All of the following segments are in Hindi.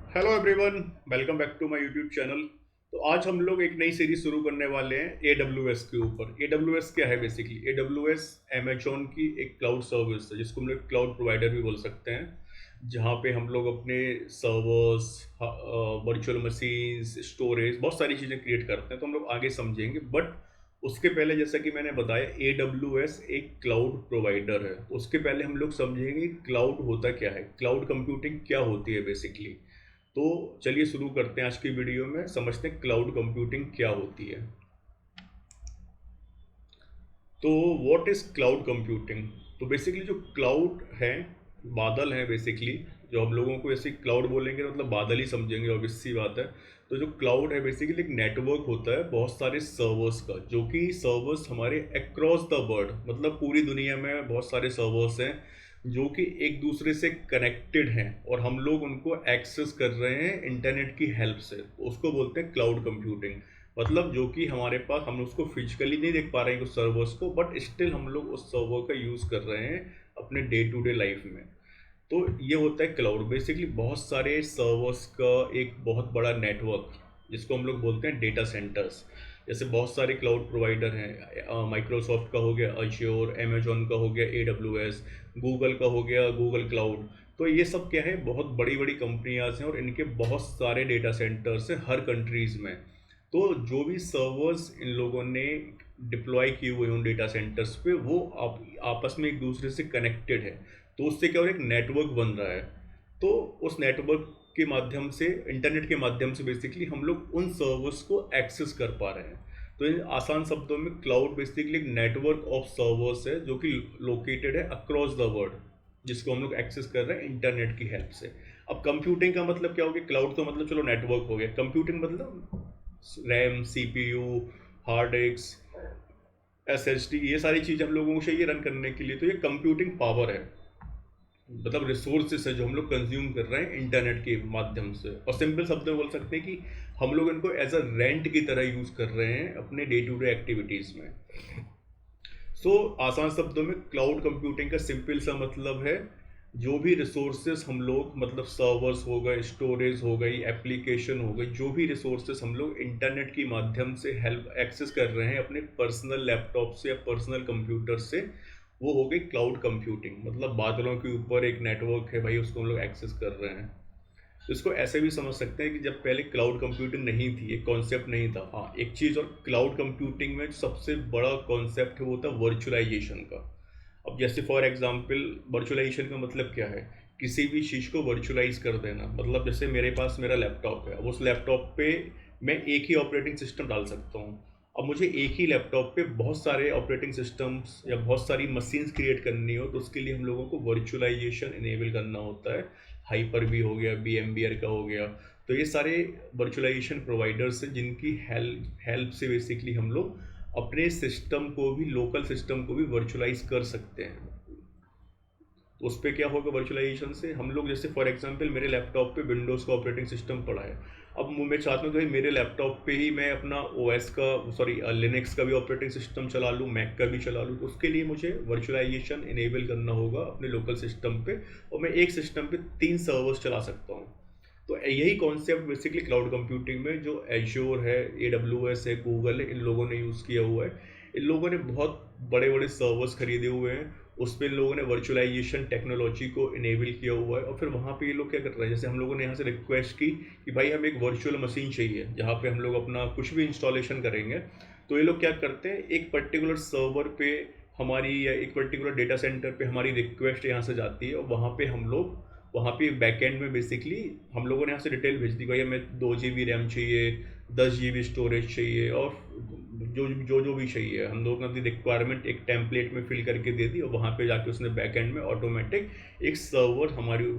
Hello everyone, welcome back to my YouTube channel. तो आज हम लोग एक नई सीरीज शुरू करने वाले हैं AWS के ऊपर। AWS क्या है बेसिकली? AWS अमेजोन की एक क्लाउड सर्विस है जिसको हम लोग क्लाउड प्रोवाइडर भी बोल सकते हैं, जहाँ पे हम लोग अपने सर्वर्स, वर्चुअल मशीन्स, स्टोरेज, बहुत सारी चीज़ें क्रिएट करते हैं। तो हम लोग आगे समझेंगे, बट उसके पहले जैसा कि मैंने बताया AWS एक क्लाउड प्रोवाइडर है। तो उसके पहले हम लोग समझेंगे क्लाउड होता क्या है, क्लाउड कंप्यूटिंग क्या होती है बेसिकली। तो चलिए शुरू करते हैं आज की वीडियो में, समझते हैं क्लाउड कंप्यूटिंग क्या होती है। तो व्हाट इज क्लाउड कंप्यूटिंग? तो बेसिकली जो क्लाउड है, बादल है बेसिकली। जो हम लोगों को ऐसे क्लाउड बोलेंगे तो मतलब बादल ही समझेंगे, ऑब्वियस सी बात है। तो जो क्लाउड है बेसिकली एक नेटवर्क होता है बहुत सारे सर्वर्स का, जो कि सर्वर्स हमारे अक्रॉस द वर्ल्ड, मतलब पूरी दुनिया में बहुत सारे सर्वर्स हैं जो कि एक दूसरे से कनेक्टेड हैं और हम लोग उनको एक्सेस कर रहे हैं इंटरनेट की हेल्प से। उसको बोलते हैं क्लाउड कंप्यूटिंग। मतलब जो कि हमारे पास, हम उसको फिजिकली नहीं देख पा रहे हैं उस सर्वर्स को, बट स्टिल हम लोग उस सर्वर का यूज़ कर रहे हैं अपने डे टू डे लाइफ में। तो ये होता है क्लाउड। बेसिकली बहुत सारे सर्वर्स का एक बहुत बड़ा नेटवर्क, जिसको हम लोग बोलते हैं डेटा सेंटर्स। जैसे बहुत सारे क्लाउड प्रोवाइडर हैं, माइक्रोसॉफ्ट का हो गया अज्योर, अमेजोन का हो गया AWS, गूगल का हो गया गूगल क्लाउड। तो ये सब क्या है, बहुत बड़ी बड़ी कंपनियाज हैं और इनके बहुत सारे डेटा सेंटर्स हैं हर कंट्रीज़ में। तो जो भी सर्वर्स इन लोगों ने डिप्लॉय किए हुए हैं उन डेटा सेंटर्स पे, वो आपस में एक दूसरे से कनेक्टेड है। तो उससे क्या हो रहा है, एक नेटवर्क बन रहा है। तो उस नेटवर्क के माध्यम से, इंटरनेट के माध्यम से बेसिकली हम लोग उन सर्वर्स को एक्सेस कर पा रहे हैं। तो इन आसान शब्दों में क्लाउड बेसिकली एक नेटवर्क ऑफ सर्वर्स है जो कि लोकेटेड है अक्रॉस द वर्ल्ड, जिसको हम लोग एक्सेस कर रहे हैं इंटरनेट की हेल्प से। अब कंप्यूटिंग का मतलब क्या हो गया? क्लाउड तो मतलब चलो नेटवर्क हो गया, कंप्यूटिंग मतलब RAM, CPU, hard disk, SSD, ये सारी चीज़ हम लोगों को चाहिए रन करने के लिए। तो ये कंप्यूटिंग पावर है, मतलब रिसोर्सेस है जो हम लोग कंज्यूम कर रहे हैं इंटरनेट के माध्यम से। और सिंपल शब्द में बोल सकते हैं कि हम लोग इनको एज अ रेंट की तरह यूज़ कर रहे हैं अपने डे टू डे एक्टिविटीज़ में। आसान शब्दों में क्लाउड कंप्यूटिंग का सिंपल सा मतलब है, जो भी रिसोर्सेस हम लोग, मतलब सर्वर्स हो गए, स्टोरेज हो गई, एप्लीकेशन हो गई, जो भी रिसोर्सेस हम लोग इंटरनेट की माध्यम से हेल्प एक्सेस कर रहे हैं अपने पर्सनल लैपटॉप से या पर्सनल कंप्यूटर से, वो हो गई क्लाउड कंप्यूटिंग। मतलब बादलों के ऊपर एक नेटवर्क है भाई, उसको हम लोग एक्सेस कर रहे हैं। तो इसको ऐसे भी समझ सकते हैं कि जब पहले क्लाउड कंप्यूटिंग नहीं थी, एक कॉन्सेप्ट नहीं था। हाँ, एक चीज़ और, क्लाउड कंप्यूटिंग में सबसे बड़ा कॉन्सेप्ट है वो था वर्चुअलाइजेशन का। अब जैसे फॉर एग्जांपल, वर्चुअलाइजेशन का मतलब क्या है? किसी भी चीज़ को वर्चुअलाइज कर देना। मतलब जैसे मेरे पास मेरा लैपटॉप है, अब उस लैपटॉप पे मैं एक ही ऑपरेटिंग सिस्टम डाल सकता हूँ। अब मुझे एक ही लैपटॉप पे बहुत सारे ऑपरेटिंग सिस्टम्स या बहुत सारी मशीन्स क्रिएट करनी हो, तो उसके लिए हम लोगों को वर्चुअलाइजेशन इनेबल करना होता है। हाइपर भी हो गया, VMware का हो गया। तो ये सारे वर्चुअलाइजेशन प्रोवाइडर्स हैं जिनकी हेल्प हेल्प से बेसिकली हम लोग अपने सिस्टम को भी, लोकल सिस्टम को भी वर्चुअलाइज कर सकते हैं। तो उस पर क्या होगा वर्चुअलाइजेशन से, हम लोग जैसे फॉर एग्जांपल मेरे लैपटॉप पे विंडोज़ का ऑपरेटिंग सिस्टम पड़ा है। अब मैं चाहता हूँ कि मेरे लैपटॉप पे ही मैं अपना OS का, सॉरी लिनक्स का भी ऑपरेटिंग सिस्टम चला लूँ, मैक का भी चला लूँ। तो उसके लिए मुझे वर्चुअलाइजेशन इनेबल करना होगा अपने लोकल सिस्टम पे, और मैं एक सिस्टम पे 3 सर्वर्स चला सकता हूँ। तो यही कॉन्सेप्ट बेसिकली क्लाउड कंप्यूटिंग में, जो एज्योर है, AWS है, गूगल है, इन लोगों ने यूज़ किया हुआ है। इन लोगों ने बहुत बड़े बड़े सर्वर्स खरीदे हुए हैं, उस पर इन लोगों ने वर्चुअलाइजेशन टेक्नोलॉजी को इनेबल किया हुआ है। और फिर वहाँ पे ये लोग क्या कर रहे हैं, जैसे हम लोगों ने यहाँ से रिक्वेस्ट की कि भाई हमें एक वर्चुअल मशीन चाहिए जहाँ पे हम लोग अपना कुछ भी इंस्टॉलेशन करेंगे। तो ये लोग क्या करते हैं, एक पर्टिकुलर सर्वर पे हमारी, या एक पर्टिकुलर डेटा सेंटर पे हमारी रिक्वेस्ट यहाँ से जाती है, और वहाँ पे हम लोग, वहाँ पे बैकएंड में बेसिकली हम लोगों ने यहाँ से डिटेल भेज दी भाई हमें 2 GB रैम चाहिए, 10 GB स्टोरेज चाहिए, और जो भी चाहिए हम लोगों ने अपनी रिक्वायरमेंट एक टेम्पलेट में फिल करके दे दी, और वहाँ पे जाके उसने बैकएंड में ऑटोमेटिक एक सर्वर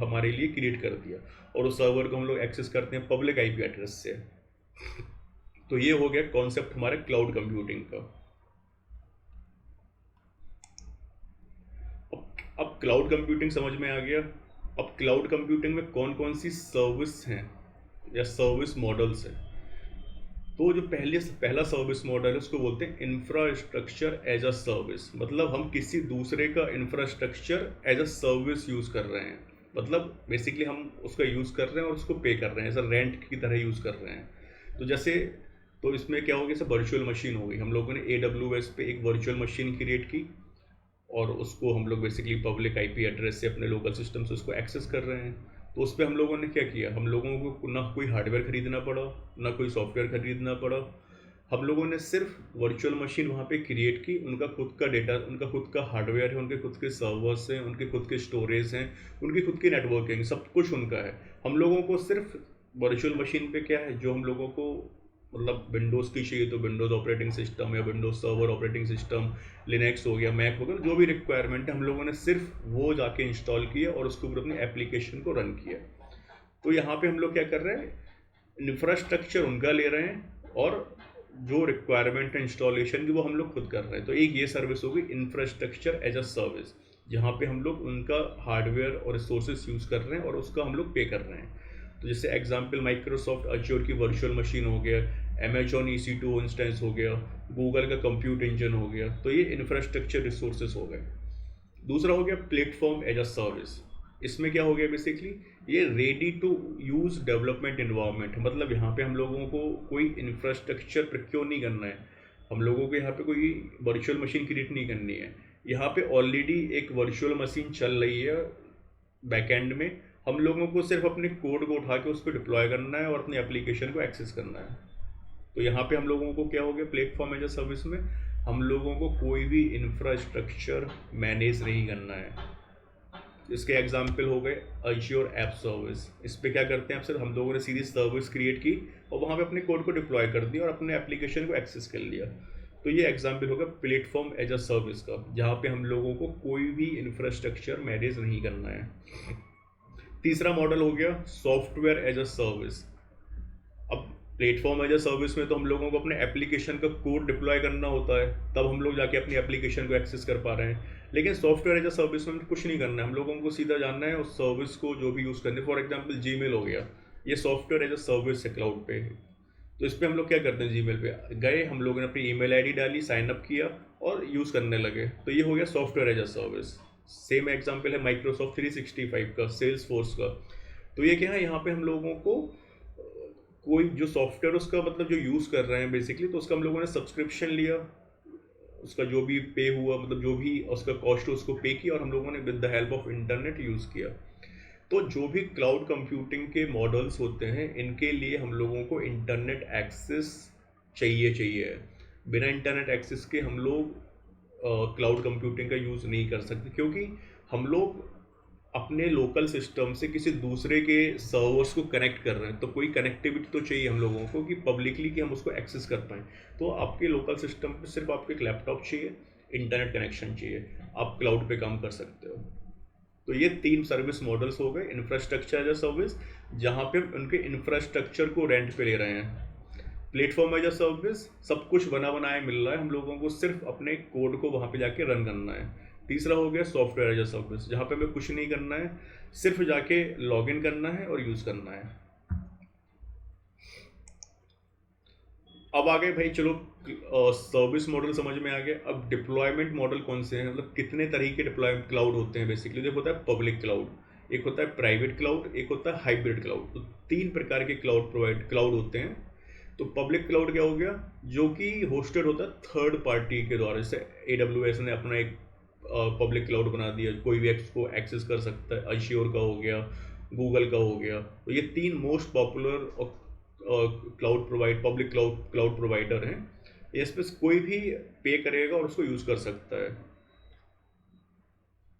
हमारे लिए क्रिएट कर दिया। और उस सर्वर को हम लोग एक्सेस करते हैं पब्लिक IP एड्रेस से। तो ये हो गया कॉन्सेप्ट हमारे क्लाउड कंप्यूटिंग का। अब क्लाउड कंप्यूटिंग समझ में आ गया। अब क्लाउड कंप्यूटिंग में कौन कौन सी सर्विस हैं या सर्विस मॉडल्स हैं। तो जो पहला सर्विस मॉडल है उसको बोलते हैं इंफ्रास्ट्रक्चर एज अ सर्विस। मतलब हम किसी दूसरे का infrastructure as a service use कर रहे हैं। मतलब बेसिकली हम उसका यूज़ कर रहे हैं और उसको पे कर रहे हैं, ऐसा रेंट की तरह यूज़ कर रहे हैं। तो जैसे तो इसमें क्या हो गया, जैसे वर्चुअल मशीन हो गई, हम लोगों ने AWS पे एक वर्चुअल मशीन क्रिएट की और उसको हम लोग बेसिकली पब्लिक आईपी एड्रेस से अपने लोकल सिस्टम से उसको एक्सेस कर रहे हैं। तो उस पर हम लोगों ने क्या किया, हम लोगों को ना कोई हार्डवेयर खरीदना पड़ा, ना कोई सॉफ्टवेयर खरीदना पड़ा। हम लोगों ने सिर्फ वर्चुअल मशीन वहाँ पे क्रिएट की, उनका खुद का डेटा, उनका खुद का हार्डवेयर है, उनके खुद के सर्वर्स हैं, उनके खुद के स्टोरेज हैं, उनकी खुद की नेटवर्किंग, सब कुछ उनका है। हम लोगों को सिर्फ वर्चुअल मशीन पे क्या है, जो हम लोगों को मतलब विंडोज़ की चाहिए तो विंडोज़ ऑपरेटिंग सिस्टम या Windows server operating system, Linux हो गया, मैक हो गया, जो भी रिक्वायरमेंट है हम लोगों ने सिर्फ वो जाके इंस्टॉल किया और उसके ऊपर अपनी एप्लीकेशन को रन किया। तो यहाँ पे हम लोग क्या कर रहे हैं, इंफ्रास्ट्रक्चर उनका ले रहे हैं और जो रिक्वायरमेंट है इंस्टॉलेशन की वो हम लोग खुद कर रहे हैं। तो एक ये सर्विस होगी इंफ्रास्ट्रक्चर एज अ सर्विस, जहाँ पे हम लोग उनका हार्डवेयर और रिसोर्सेज यूज़ कर रहे हैं और उसका हम लोग पे कर रहे हैं। तो जैसे एग्जांपल माइक्रोसॉफ्ट अज्योर की वर्चुअल मशीन हो गया, अमेजॉन EC2 इंस्टेंस हो गया, गूगल का कंप्यूट इंजन हो गया, तो ये इंफ्रास्ट्रक्चर रिसोर्सेज हो गए। दूसरा हो गया प्लेटफॉर्म एज अ सर्विस। इसमें क्या हो गया बेसिकली, ये ready to use development environment, मतलब यहाँ पे हम लोगों को कोई इंफ्रास्ट्रक्चर प्रोक्योर नहीं करना है, हम लोगों को यहाँ पे कोई वर्चुअल मशीन क्रिएट नहीं करनी है। यहाँ पे ऑलरेडी एक वर्चुअल मशीन चल रही है बैकएंड में, हम लोगों को सिर्फ अपने कोड को उठा के उस पर डिप्लॉय करना है और अपनी एप्लीकेशन को एक्सेस करना है। तो यहाँ पे हम लोगों को क्या हो गया, प्लेटफॉर्म एज अ सर्विस में हम लोगों को कोई भी इंफ्रास्ट्रक्चर मैनेज नहीं करना है। इसके एग्जाम्पल हो गए अज्योर ऐप सर्विस। इस पर क्या करते हैं, आप सिर्फ हम लोगों ने सीधी सर्विस क्रिएट की और वहाँ पे अपने कोड को डिप्लॉय कर दिया और अपने एप्लीकेशन को एक्सेस कर लिया। तो ये एग्जाम्पल होगा प्लेटफॉर्म एज अ सर्विस का, जहाँ पे हम लोगों को कोई भी इंफ्रास्ट्रक्चर मैनेज नहीं करना है। तीसरा मॉडल हो गया सॉफ्टवेयर एज अ सर्विस। अब प्लेटफॉर्म एज अ सर्विस में तो हम लोगों को अपने एप्लीकेशन का कोड डिप्लॉय करना होता है, तब हम लोग जाके अपनी एप्लीकेशन को एक्सेस कर पा रहे हैं। लेकिन सॉफ्टवेयर एज अ सर्विस में कुछ नहीं करना है, हम लोगों को सीधा जानना है उस सर्विस को जो भी यूज़ करने। फॉर एग्जांपल जीमेल हो गया, ये सॉफ्टवेयर एज अ सर्विस है क्लाउड पे। तो इस पर हम लोग क्या करते हैं, जीमेल पे गए, हम लोगों ने अपनी ईमेल आईडी डाली, साइन अप किया और यूज़ करने लगे, तो ये हो गया software as a service. Same example है माइक्रोसॉफ्ट 365 का, सेल्स फोर्स का। तो ये क्या है, यहाँ पे हम लोगों को कोई जो सॉफ्टवेयर उसका मतलब जो यूज़ कर रहे हैं बेसिकली, तो उसका हम लोगों ने सब्सक्रिप्शन लिया, उसका जो भी पे हुआ मतलब जो भी उसका कॉस्ट हो उसको पे किया और हम लोगों ने with the help of internet use किया। तो जो भी क्लाउड कंप्यूटिंग के मॉडल्स होते हैं, इनके लिए हम लोगों को इंटरनेट एक्सेस चाहिए। बिना इंटरनेट एक्सेस के हम लोग क्लाउड कंप्यूटिंग का यूज़ नहीं कर सकते, क्योंकि हम लोग अपने लोकल सिस्टम से किसी दूसरे के सर्वर्स को कनेक्ट कर रहे हैं, तो कोई कनेक्टिविटी तो चाहिए हम लोगों को कि पब्लिकली कि हम उसको एक्सेस कर पाएँ। तो आपके लोकल सिस्टम पे सिर्फ आपको एक लैपटॉप चाहिए, इंटरनेट कनेक्शन चाहिए, आप क्लाउड पे काम कर सकते हो। तो ये 3 सर्विस मॉडल्स हो गए इंफ्रास्ट्रक्चर एज अ सर्विस, जहाँ पे हम उनके इंफ्रास्ट्रक्चर को रेंट पे ले रहे हैं। प्लेटफॉर्म एज अ सर्विस, सब कुछ बना बनाया मिल रहा है, हम लोगों को सिर्फ अपने कोड को वहाँ पे जाके रन करना है। तीसरा हो गया सॉफ्टवेयर एज अ सर्विस, जहाँ पे हमें कुछ नहीं करना है, सिर्फ जाके लॉगिन करना है और यूज़ करना है। अब आ गए भाई, चलो सर्विस मॉडल समझ में आ गया। अब डिप्लॉयमेंट मॉडल कौन से हैं, मतलब कितने तरीके डिप्लॉय क्लाउड होते हैं बेसिकली। देखो, होता है पब्लिक क्लाउड, एक होता है प्राइवेट क्लाउड, एक होता है हाइब्रिड क्लाउड। तो 3 प्रकार के क्लाउड होते हैं। तो पब्लिक क्लाउड क्या हो गया, जो कि होस्टेड होता है थर्ड पार्टी के द्वारा। जैसे AWS ने अपना एक पब्लिक क्लाउड बना दिया, कोई भी को एक्सेस कर सकता है। अश्योर का हो गया, गूगल का हो गया। तो ये 3 most popular public cloud provider हैं। इस पर कोई भी पे करेगा और उसको यूज़ कर सकता है।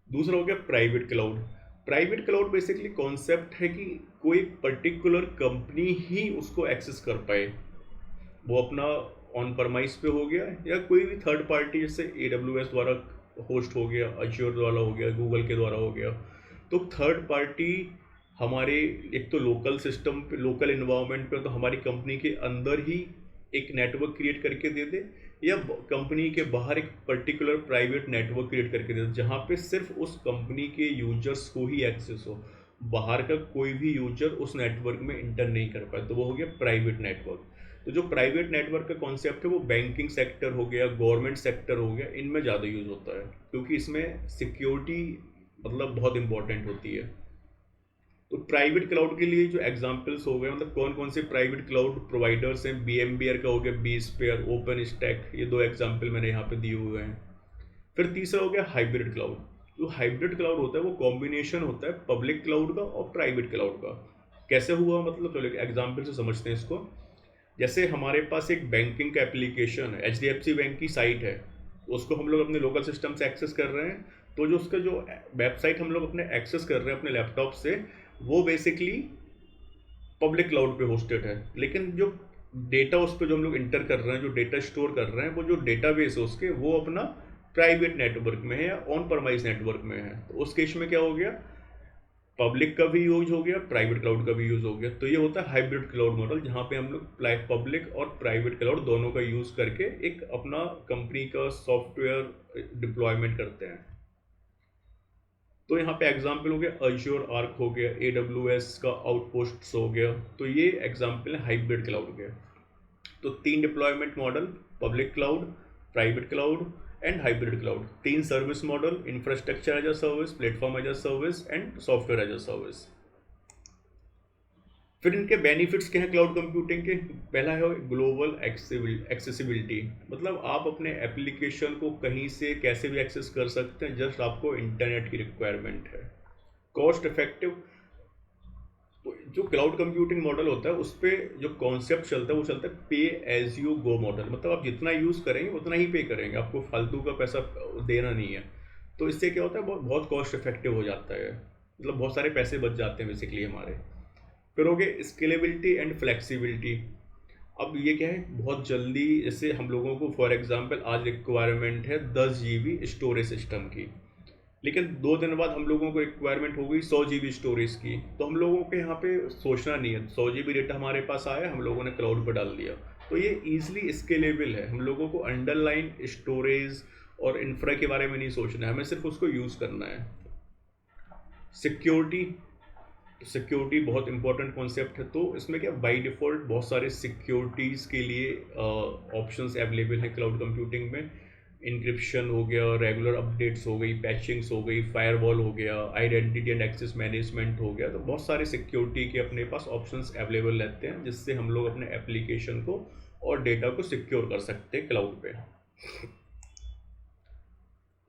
दूसरा हो गया private cloud. Private cloud basically concept है कि कोई पर्टिकुलर कंपनी ही उसको एक्सेस कर पाए, वो अपना ऑन परमाइस पे हो गया या कोई भी थर्ड पार्टी, जैसे AWS द्वारा होस्ट हो गया, अज्योर द्वारा हो गया, गूगल के द्वारा हो गया। तो थर्ड पार्टी हमारे एक तो लोकल सिस्टम पे, लोकल इन्वायरमेंट पे, तो हमारी कंपनी के अंदर ही एक नेटवर्क क्रिएट करके दे दे, या कंपनी के बाहर एक पर्टिकुलर प्राइवेट नेटवर्क क्रिएट करके दे दे, जहाँ पे सिर्फ उस कंपनी के यूजर्स को ही एक्सेस हो, बाहर का कोई भी यूजर उस नेटवर्क में इंटर नहीं कर पाए। तो वो हो गया प्राइवेट नेटवर्क। तो जो प्राइवेट नेटवर्क का कॉन्सेप्ट है वो बैंकिंग सेक्टर हो गया, गवर्नमेंट सेक्टर हो गया, इनमें ज़्यादा यूज़ होता है, क्योंकि इसमें सिक्योरिटी मतलब बहुत इंपॉर्टेंट होती है। तो प्राइवेट क्लाउड के लिए जो एग्जांपल्स हो गए, मतलब कौन कौन से प्राइवेट क्लाउड प्रोवाइडर्स हैं, VMware का हो गया, bSphere, ओपन स्टैक, ये दो एग्जांपल मैंने यहाँ पे दिए हुए हैं। फिर तीसरा हो गया हाइब्रिड क्लाउड। जो हाइब्रिड क्लाउड होता है वो कॉम्बिनेशन होता है पब्लिक क्लाउड का और प्राइवेट क्लाउड का। कैसे हुआ, मतलब चलो एग्जाम्पल से समझते हैं इसको। जैसे हमारे पास एक बैंकिंग का एप्लीकेशन है, HDFC बैंक की साइट है, उसको हम लोग अपने लोकल सिस्टम से एक्सेस कर रहे हैं। तो जो उसका जो वेबसाइट हम लोग अपने एक्सेस कर रहे हैं अपने लैपटॉप से, वो बेसिकली पब्लिक क्लाउड पे होस्टेड है। लेकिन जो डेटा उस पर जो हम लोग इंटर कर रहे हैं, जो डेटा स्टोर कर रहे हैं, वो जो डेटाबेस है उसके, वो अपना प्राइवेट नेटवर्क में है या ऑन परमाइज नेटवर्क में है। तो उस केस में क्या हो गया, पब्लिक का भी यूज हो गया, प्राइवेट क्लाउड का भी यूज हो गया। तो ये होता है हाइब्रिड क्लाउड मॉडल, जहाँ पे हम लोग पब्लिक और प्राइवेट क्लाउड दोनों का यूज करके एक अपना कंपनी का सॉफ्टवेयर डिप्लॉयमेंट करते हैं। तो यहाँ पे एग्जाम्पल हो गया अज्योर आर्क हो गया, AWS का आउटपोस्ट्स हो गया। तो ये एग्जाम्पल है हाइब्रिड क्लाउड के। तो 3 deployment model, public cloud, private cloud and hybrid cloud. 3 service model, infrastructure as a service, platform as a service and software as a service. फिर इनके बेनिफिट्स क्या हैं क्लाउड कंप्यूटिंग के। पहला है ग्लोबल एक्सेसिबिलिटी, मतलब आप अपने एप्लीकेशन को कहीं से कैसे भी एक्सेस कर सकते हैं, जस्ट आपको इंटरनेट की रिक्वायरमेंट है। कॉस्ट इफेक्टिव, जो क्लाउड कंप्यूटिंग मॉडल होता है उस पर जो कॉन्सेप्ट चलता है वो चलता है पे एज यू गो मॉडल, मतलब आप जितना यूज़ करेंगे उतना ही पे करेंगे, आपको फालतू का पैसा देना नहीं है। तो इससे क्या होता है, बहुत बहुत कॉस्ट इफेक्टिव हो जाता है, मतलब बहुत सारे पैसे बच जाते हैं बेसिकली हमारे। फिर हो गए स्केलेबिलिटी एंड फ्लेक्सिबिलिटी। अब ये क्या है, बहुत जल्दी, जैसे हम लोगों को फॉर एग्जांपल आज रिक्वायरमेंट है 10 GB स्टोरेज सिस्टम की, लेकिन 2 दिन बाद हम लोगों को रिक्वायरमेंट हो गई 100 GB स्टोरेज की। तो हम लोगों के यहाँ पे सोचना नहीं है, 100 GB डेटा हमारे पास आया, हम लोगों ने क्लाउड पर डाल दिया। तो ये ईजिली स्केलेबल है, हम लोगों को अंडरलाइन स्टोरेज और इंफ्रा के बारे में नहीं सोचना है, हमें सिर्फ उसको यूज़ करना है। सिक्योरिटी, सिक्योरिटी बहुत इंपॉर्टेंट कॉन्सेप्ट है। तो इसमें क्या, बाय डिफ़ॉल्ट बहुत सारे सिक्योरिटीज़ के लिए ऑप्शंस अवेलेबल हैं क्लाउड कंप्यूटिंग में। इंक्रिप्शन हो गया, रेगुलर अपडेट्स हो गई, पैचिंग्स हो गई, फायरवॉल हो गया, आइडेंटिटी एंड एक्सेस मैनेजमेंट हो गया। तो बहुत सारे सिक्योरिटी के अपने पास ऑप्शंस अवेलेबल रहते हैं, जिससे हम लोग अपने एप्लीकेशन को और डेटा को सिक्योर कर सकते हैं क्लाउड पे।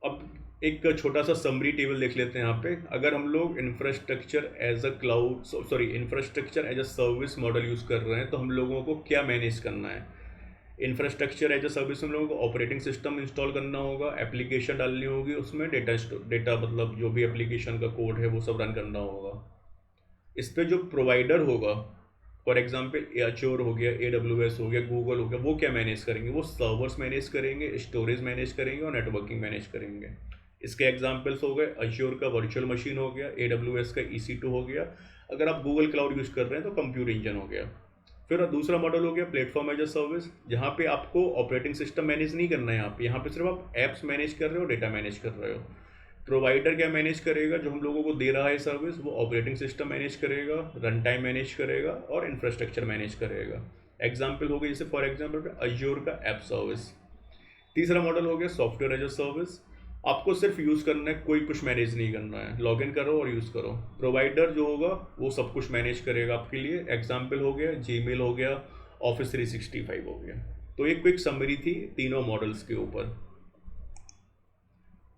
अब एक छोटा सा समरी टेबल देख लेते हैं यहाँ पे। अगर हम लोग infrastructure as a cloud infrastructure as a service model use कर रहे हैं, तो हम लोगों को क्या मैनेज करना है। इंफ्रास्ट्रक्चर एज अ सर्विस हम लोगों को ऑपरेटिंग सिस्टम इंस्टॉल करना होगा, एप्लीकेशन डालनी होगी, उसमें डेटा मतलब जो भी एप्लीकेशन का कोड है वो सब रन करना होगा। इस पर जो प्रोवाइडर होगा, फॉर एग्जांपल एज्योर हो गया, AWS हो गया, गूगल हो गया, वो क्या मैनेज करेंगे, वो सर्वर्स मैनेज करेंगे, स्टोरेज मैनेज करेंगे और नेटवर्किंग मैनेज करेंगे। इसके एग्जांपल्स हो गए अज्योर का वर्चुअल मशीन हो गया, AWS का EC2 हो गया, अगर आप गूगल क्लाउड यूज़ कर रहे हैं तो कंप्यूट इंजन हो गया। फिर दूसरा मॉडल हो गया प्लेटफॉर्म एज अ सर्विस, जहाँ पे आपको ऑपरेटिंग सिस्टम मैनेज नहीं करना है, यहाँ पे सिर्फ आप ऐप्स मैनेज कर रहे हो, डेटा मैनेज कर रहे हो। प्रोवाइडर क्या मैनेज करेगा, जो हम लोगों को दे रहा है सर्विस, वो ऑपरेटिंग सिस्टम मैनेज करेगा, रन टाइम मैनेज करेगा और इंफ्रास्ट्रक्चर मैनेज करेगा। एग्जाम्पल हो गई जैसे फॉर एग्जाम्पल अज्योर का ऐप सर्विस। तीसरा मॉडल हो गया सॉफ्टवेयर एज अ सर्विस, आपको सिर्फ यूज़ करना है, कोई कुछ मैनेज नहीं करना है, लॉगिन करो और यूज़ करो। प्रोवाइडर जो होगा वो सब कुछ मैनेज करेगा आपके लिए। एग्जाम्पल हो गया जीमेल हो गया, ऑफिस 365 हो गया। तो एक क्विक समरी थी तीनों मॉडल्स के ऊपर।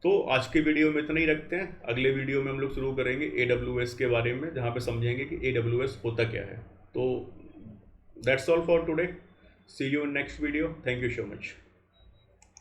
तो आज के वीडियो में इतना ही रखते हैं, अगले वीडियो में हम लोग शुरू करेंगे AWS के बारे में, जहाँ पे समझेंगे कि AWS होता क्या है। तो that's all for today, see you in next video, thank you so much.